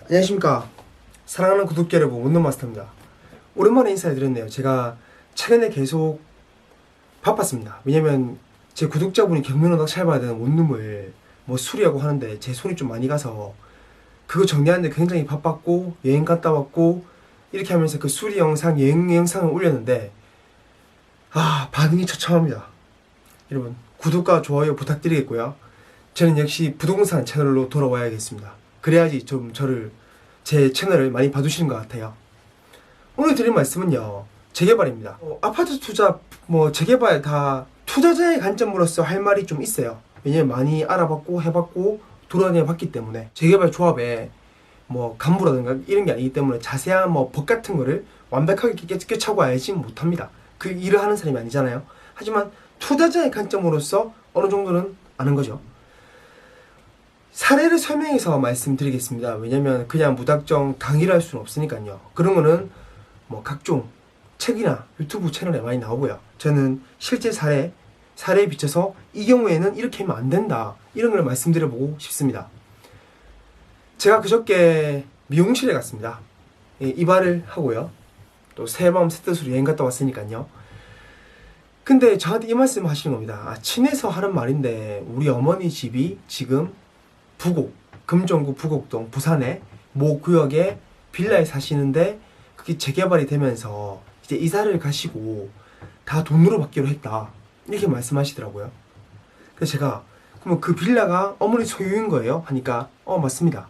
안녕하십니까. 사랑하는 구독자 여러분, 원룸마스터입니다. 오랜만에 인사드렸네요. 제가 최근에 계속 바빴습니다. 왜냐면 제 구독자분이 경매로다 찰봐야 되는 원룸을 수리하고 하는데 제 손이 좀 많이 가서 그거 정리하는데 굉장히 바빴고, 여행 갔다 왔고 이렇게 하면서 그 수리 영상, 여행 영상을 올렸는데 반응이 처참합니다. 여러분, 구독과 좋아요 부탁드리겠고요. 저는 역시 부동산 채널로 돌아와야겠습니다. 그래야지 좀 제 채널을 많이 봐주시는 것 같아요. 오늘 드릴 말씀은요, 재개발입니다. 아파트 투자, 재개발 다 투자자의 관점으로서 할 말이 좀 있어요. 왜냐면 많이 알아봤고 해봤고 돌아다녀 봤기 때문에 재개발 조합에 간부라든가 이런 게 아니기 때문에 자세한 법 같은 거를 완벽하게 꿰차고 알지 못합니다. 그 일을 하는 사람이 아니잖아요. 하지만 투자자의 관점으로서 어느 정도는 아는 거죠. 사례를 설명해서 말씀드리겠습니다. 왜냐면 그냥 무작정 강의를 할 수는 없으니까요. 그런 거는 각종 책이나 유튜브 채널에 많이 나오고요. 저는 실제 사례에 비춰서 이 경우에는 이렇게 하면 안 된다, 이런 걸 말씀드려보고 싶습니다. 제가 그저께 미용실에 갔습니다. 이발을 하고요. 또 새마음 새뜻으로 여행 갔다 왔으니까요. 근데 저한테 이 말씀 하시는 겁니다. 친해서 하는 말인데 우리 어머니 집이 지금 금정구 부곡동 부산의 모 구역에 빌라에 사시는데 그게 재개발이 되면서 이제 이사를 가시고 다 돈으로 받기로 했다, 이렇게 말씀하시더라고요. 그래서 제가 그러면 그 빌라가 어머니 소유인 거예요? 하니까 맞습니다.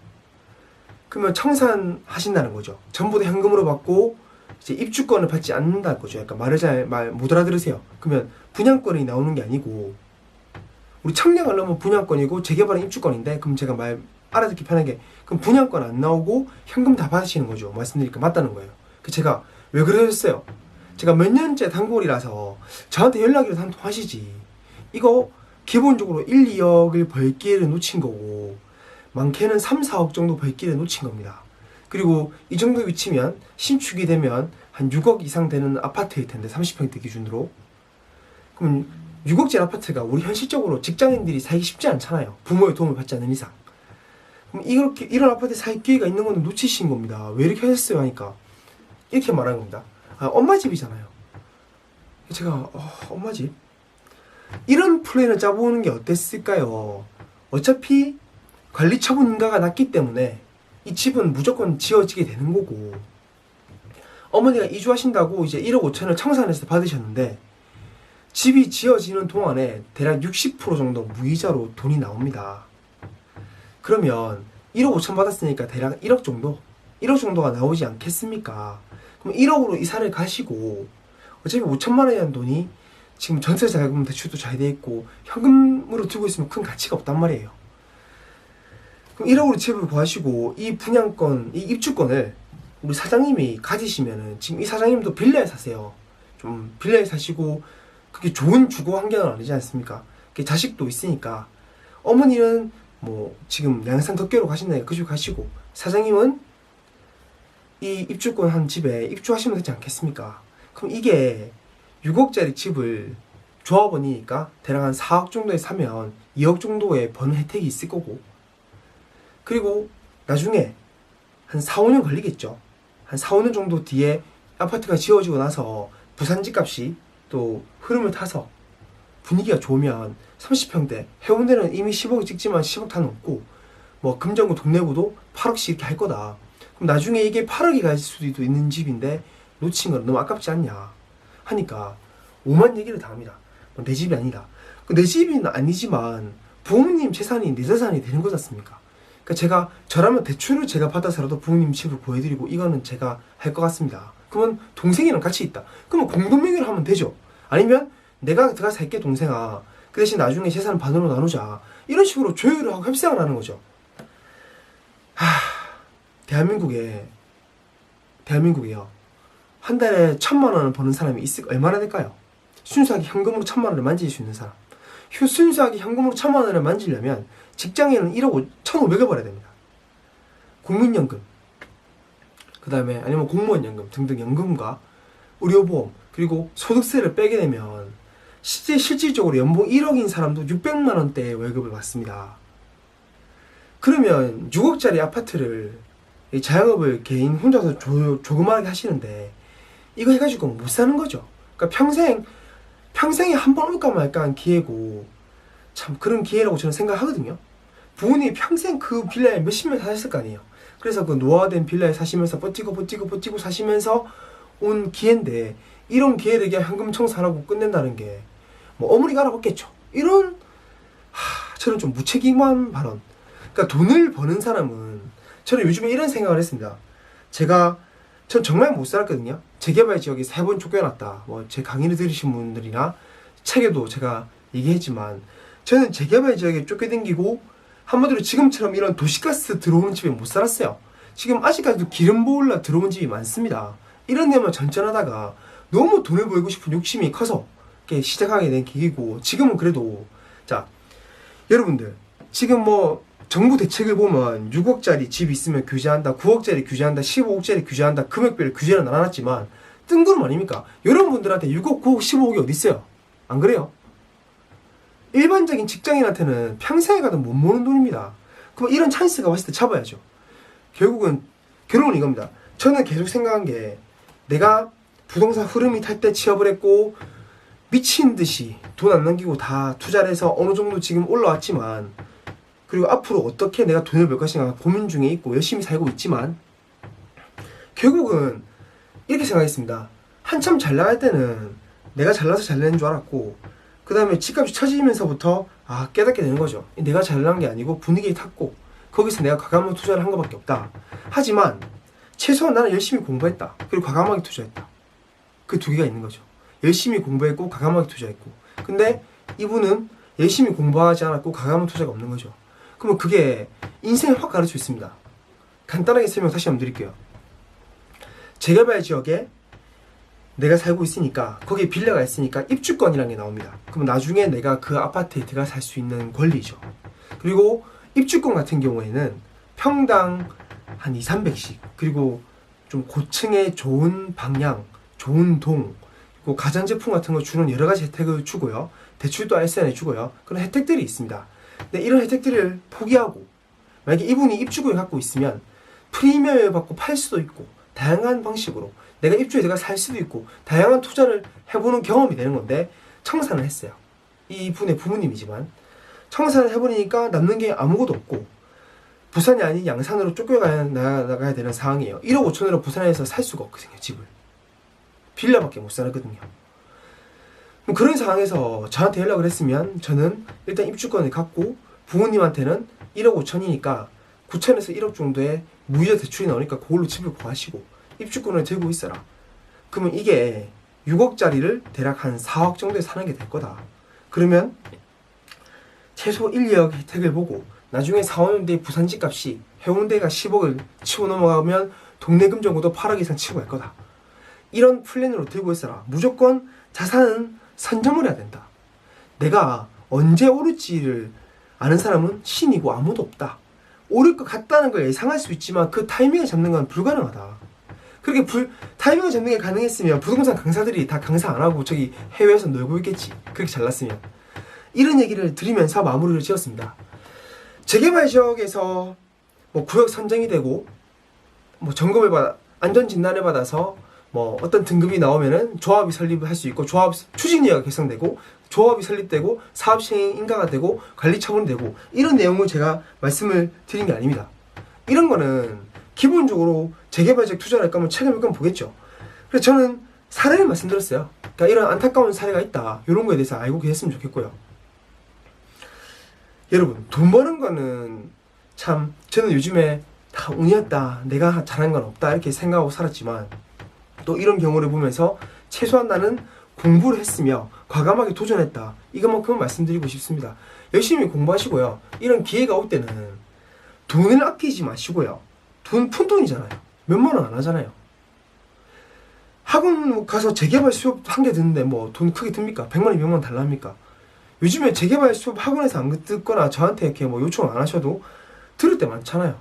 그러면 청산하신다는 거죠. 전부 다 현금으로 받고 이제 입주권을 받지 않는다는 거죠. 약간 말을 잘 못 알아들으세요. 그러면 분양권이 나오는 게 아니고, 우리 청약을 넣으면 분양권이고 재개발은 입주권인데, 그럼 제가 말 알아듣기 편하게, 그럼 분양권 안 나오고 현금 다 받으시는 거죠. 말씀드리니까 맞다는 거예요. 제가 왜 그러셨어요? 제가 몇 년째 단골이라서 저한테 연락이라도 한 통 하시지. 이거 기본적으로 1, 2억을 벌 기회를 놓친 거고, 많게는 3, 4억 정도 벌 기회를 놓친 겁니다. 그리고 이 정도 위치면 신축이 되면 한 6억 이상 되는 아파트일 텐데, 30평대 기준으로. 그럼 6억짜리 아파트가 우리 현실적으로 직장인들이 살기 쉽지 않잖아요. 부모의 도움을 받지 않는 이상. 그럼 이런 아파트에 살 기회가 있는 건 놓치신 겁니다. 왜 이렇게 하셨어요? 하니까 이렇게 말하는 겁니다. 엄마 집이잖아요. 제가 엄마 집? 이런 플랜을 짜보는 게 어땠을까요? 어차피 관리처분 인가가 났기 때문에 이 집은 무조건 지어지게 되는 거고, 어머니가 이주하신다고 이제 1억 5천을 청산해서 받으셨는데 집이 지어지는 동안에 대략 60% 정도 무이자로 돈이 나옵니다. 그러면 1억 5천 받았으니까 대략 1억 정도가 나오지 않겠습니까? 그럼 1억으로 이사를 가시고 어차피 5천만 원에 대한 돈이 지금 전세 자금 대출도 잘 돼 있고 현금으로 들고 있으면 큰 가치가 없단 말이에요. 그럼 1억으로 집을 구하시고 이 분양권, 이 입주권을 우리 사장님이 가지시면은, 지금 이 사장님도 빌라에 사세요. 좀 빌라에 사시고 그게 좋은 주거 환경은 아니지 않습니까? 자식도 있으니까 어머니는 지금 양산 덕계로 가신다니까 그 집 가시고, 사장님은 이 입주권 한 집에 입주하시면 되지 않겠습니까? 그럼 이게 6억짜리 집을 조합원이니까 대략 한 4억 정도에 사면 2억 정도의 버는 혜택이 있을 거고, 그리고 나중에 한 4, 5년 걸리겠죠. 한 4, 5년 정도 뒤에 아파트가 지어지고 나서 부산 집값이 또 흐름을 타서 분위기가 좋으면 30평대, 해운대는 이미 10억 찍지만 10억 다 넘고, 금정구 동래구도 8억씩 이렇게 할 거다. 그럼 나중에 이게 8억이 갈 수도 있는 집인데 놓친 건 너무 아깝지 않냐 하니까 오만 얘기를 다 합니다. 내 집이 아니다. 내 집은 아니지만 부모님 재산이 내 재산이 되는 거지 않습니까? 제가 저라면 대출을 제가 받아서라도 부모님 집을 구해드리고 이거는 제가 할 것 같습니다. 그러면 동생이랑 같이 있다. 그러면 공동명의로 하면 되죠. 아니면 내가 살게 동생아, 그 대신 나중에 재산 반으로 나누자, 이런 식으로 조율을 하고 협상을 하는 거죠. 대한민국에요, 한 달에 1,000만 원을 버는 사람이 얼마나 될까요? 순수하게 현금으로 1,000만 원을 만질 수 있는 사람. 순수하게 현금으로 1,000만 원을 만지려면 직장인은 1,500을 벌어야 됩니다. 국민연금, 그 다음에 아니면 공무원 연금 등등 연금과 의료보험, 그리고 소득세를 빼게 되면 실질적으로 연봉 1억인 사람도 600만 원대의 월급을 받습니다. 그러면 6억짜리 아파트를 이 자영업을 개인 혼자서 조그마하게 하시는데 이거 해가지고 못 사는 거죠. 그러니까 평생에 한 번 올까 말까 한 기회고, 참 그런 기회라고 저는 생각하거든요. 부모님이 평생 그 빌라에 몇십 년 사셨을 거 아니에요. 그래서 그 노화된 빌라에 사시면서 버티고 사시면서 온 기회인데, 이런 기회를 그냥 현금 청산하고 끝낸다는 게 뭐 어머니가 알아봤겠죠. 이런 저는 좀 무책임한 발언. 그러니까 돈을 버는 사람은, 저는 요즘에 이런 생각을 했습니다. 전 정말 못 살았거든요. 재개발 지역에 3번 쫓겨났다. 뭐 제 강의를 들으신 분들이나 책에도 제가 얘기했지만, 저는 재개발 지역에 쫓겨댕기고 한마디로 지금처럼 이런 도시가스 들어오는 집에 못 살았어요. 지금 아직까지도 기름 보일러 들어온 집이 많습니다. 이런 데만 전전하다가 너무 돈을 벌고 싶은 욕심이 커서 이렇게 시작하게 된 계기고, 지금은 그래도, 자, 여러분들 지금 뭐 정부 대책을 보면 6억짜리 집 있으면 규제한다, 9억짜리 규제한다, 15억짜리 규제한다, 금액별로 규제는 안 해놨지만 뜬구름 아닙니까? 여러분들한테 6억, 9억, 15억이 어디 있어요? 안 그래요? 일반적인 직장인한테는 평생에 가도 못 모는 돈입니다. 그럼 이런 찬스가 왔을 때 잡아야죠. 결국은 결론은 이겁니다. 저는 계속 생각한 게, 내가 부동산 흐름이 탈 때 취업을 했고 미친 듯이 돈 안 남기고 다 투자를 해서 어느 정도 지금 올라왔지만, 그리고 앞으로 어떻게 내가 돈을 벌 것인가 고민 중에 있고 열심히 살고 있지만, 결국은 이렇게 생각했습니다. 한참 잘 나갈 때는 내가 잘나서 잘 되는 줄 알았고, 그 다음에 집값이 처지면서부터 깨닫게 되는 거죠. 내가 잘난 게 아니고 분위기에 탔고, 거기서 내가 과감한 투자를 한 것밖에 없다. 하지만 최소한 나는 열심히 공부했다. 그리고 과감하게 투자했다. 그 두 개가 있는 거죠. 열심히 공부했고 과감하게 투자했고. 근데 이분은 열심히 공부하지 않았고 과감한 투자가 없는 거죠. 그러면 그게 인생을 확 가르칠 수 있습니다. 간단하게 설명 다시 한번 드릴게요. 재개발 지역에 내가 살고 있으니까, 거기에 빌라가 있으니까 입주권이라는 게 나옵니다. 그럼 나중에 내가 그 아파트에 들어가 살 수 있는 권리죠. 그리고 입주권 같은 경우에는 평당 한 200~300씩, 그리고 좀 고층의 좋은 방향, 좋은 동, 그리고 가전제품 같은 거 주는 여러 가지 혜택을 주고요. 대출도 알선해 주고요. 그런 혜택들이 있습니다. 근데 이런 혜택들을 포기하고, 만약에 이분이 입주권을 갖고 있으면 프리미엄을 받고 팔 수도 있고, 다양한 방식으로 내가 입주에 내가 살 수도 있고, 다양한 투자를 해보는 경험이 되는 건데, 청산을 했어요. 이분의 부모님이지만 청산을 해버리니까 남는 게 아무것도 없고, 부산이 아닌 양산으로 쫓겨나가야 되는 상황이에요. 1억 5천으로 부산에서 살 수가 없거든요. 집을 빌라밖에 못 살거든요. 그런 상황에서 저한테 연락을 했으면, 저는 일단 입주권을 갖고 부모님한테는 1억 5천이니까 9천에서 1억 정도의 무이자 대출이 나오니까 그걸로 집을 구하시고 입주권을 들고 있어라. 그러면 이게 6억짜리를 대략 한 4억 정도에 사는 게 될 거다. 그러면 최소 1, 2억 혜택을 보고 나중에 4, 5년 뒤에 부산 집값이 해운대가 10억을 치고 넘어가면 동네 금정구도 8억 이상 치고 갈 거다. 이런 플랜으로 들고 있어라. 무조건 자산은 선점을 해야 된다. 내가 언제 오를지를 아는 사람은 신이고 아무도 없다. 오를 것 같다는 걸 예상할 수 있지만 그 타이밍을 잡는 건 불가능하다. 그렇게 타이밍을 잡는 게 가능했으면 부동산 강사들이 다 강사 안 하고 저기 해외에서 놀고 있겠지. 그렇게 잘났으면. 이런 얘기를 드리면서 마무리를 지었습니다. 재개발 지역에서 뭐 구역 선정이 되고, 뭐 점검을 안전 진단을 받아서 뭐 어떤 등급이 나오면은 조합이 설립을 할 수 있고, 조합 추진위가 결성되고, 조합이 설립되고, 사업 시행 인가가 되고, 관리 처분이 되고, 이런 내용을 제가 말씀을 드린 게 아닙니다. 이런 거는 기본적으로 재개발적 투자를 할 거면 책을 몇 권 보겠죠. 그래서 저는 사례를 말씀드렸어요. 그러니까 이런 안타까운 사례가 있다. 이런 거에 대해서 알고 계셨으면 좋겠고요. 여러분, 돈 버는 거는 참, 저는 요즘에 다 운이었다, 내가 잘한 건 없다 이렇게 생각하고 살았지만, 또 이런 경우를 보면서 최소한 나는 공부를 했으며 과감하게 도전했다, 이것만큼은 말씀드리고 싶습니다. 열심히 공부하시고요. 이런 기회가 올 때는 돈을 아끼지 마시고요. 돈 푼돈이잖아요. 몇만 원 안 하잖아요. 학원 가서 재개발 수업 한 개 듣는데 뭐 돈 크게 듭니까? 100만 원, 200만 원 달랍니까? 요즘에 재개발 수업 학원에서 안 듣거나 저한테 이렇게 뭐 요청 안 하셔도 들을 때 많잖아요.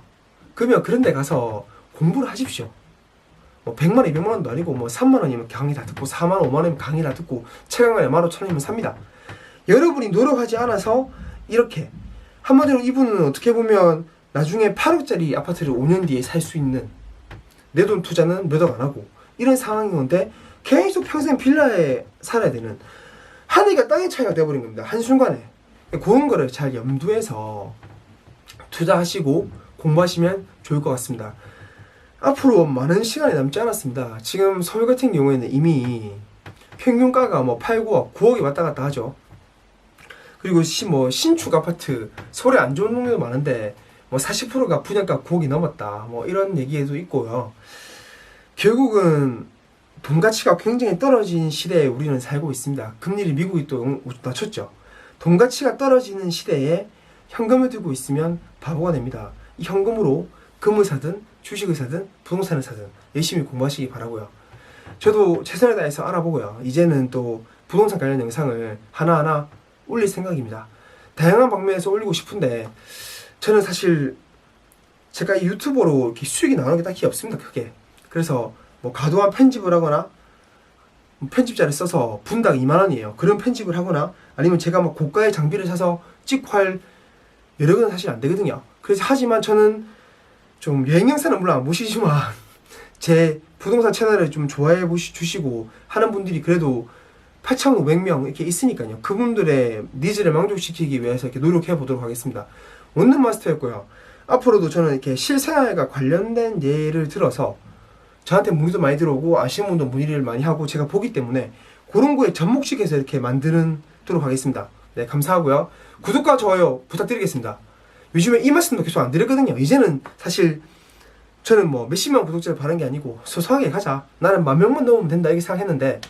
그러면 그런 데 가서 공부를 하십시오. 뭐 100만 원, 200만 원도 아니고 뭐 3만 원이면 강의 다 듣고, 4만 원, 5만 원이면 강의 다 듣고, 책 한 권에 15,000원이면 삽니다. 여러분이 노력하지 않아서 이렇게, 한마디로 이분은 어떻게 보면 나중에 8억짜리 아파트를 5년 뒤에 살 수 있는, 내 돈 투자는 몇 억 안 하고 이런 상황인 건데 계속 평생 빌라에 살아야 되는, 하늘과 땅의 차이가 돼버린 겁니다. 한순간에. 그런 거를 잘 염두해서 투자하시고 공부하시면 좋을 것 같습니다. 앞으로 많은 시간이 남지 않았습니다. 지금 서울 같은 경우에는 이미 평균가가 뭐 8, 9억, 9억이 왔다 갔다 하죠. 그리고 신축 아파트, 서울에 안 좋은 동네도 많은데 뭐 40%가 분양가 9억이 넘었다, 뭐 이런 얘기도 있고요. 결국은 돈 가치가 굉장히 떨어진 시대에 우리는 살고 있습니다. 금리를 미국이 또 낮췄죠. 돈 가치가 떨어지는 시대에 현금을 들고 있으면 바보가 됩니다. 이 현금으로 금을 사든 주식을 사든 부동산을 사든 열심히 공부하시기 바라고요. 저도 최선을 다해서 알아보고요. 이제는 또 부동산 관련 영상을 하나하나 올릴 생각입니다. 다양한 방면에서 올리고 싶은데 저는 사실 제가 이 유튜버로 이렇게 수익이 나오는 게 딱히 없습니다. 크게. 그래서 뭐 과도한 편집을 하거나 편집자를 써서 분당 2만원이에요. 그런 편집을 하거나 아니면 제가 막 고가의 장비를 사서 찍고 할 여력은 사실 안 되거든요. 그래서 하지만 저는 좀 여행 영상은 물론 안 보시지만 제 부동산 채널을 좀 좋아해 주시고 하는 분들이 그래도 8,500명 이렇게 있으니까요. 그분들의 니즈를 만족시키기 위해서 이렇게 노력해 보도록 하겠습니다. 원룸 마스터였고요. 앞으로도 저는 이렇게 실생활과 관련된 예를 들어서 저한테 문의도 많이 들어오고 아시는 분도 문의를 많이 하고 제가 보기 때문에 그런 거에 접목시켜서 이렇게 만드도록 하겠습니다. 네, 감사하고요. 구독과 좋아요 부탁드리겠습니다. 요즘에 이 말씀도 계속 안 드렸거든요. 이제는 사실 저는 뭐 몇십만 구독자를 바란 게 아니고 소소하게 가자, 나는 10,000명만 넘으면 된다 이렇게 생각했는데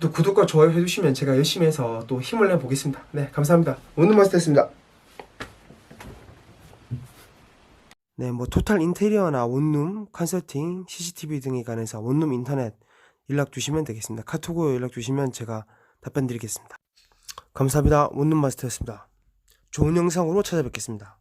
또 구독과 좋아요 해주시면 제가 열심히 해서 또 힘을 내보겠습니다. 네, 감사합니다. 원룸 마스터였습니다. 네, 뭐 토탈 인테리어나 원룸, 컨설팅, CCTV 등에 관해서 원룸 인터넷 연락 주시면 되겠습니다. 카톡으로 연락 주시면 제가 답변 드리겠습니다. 감사합니다. 원룸 마스터였습니다. 좋은 영상으로 찾아뵙겠습니다.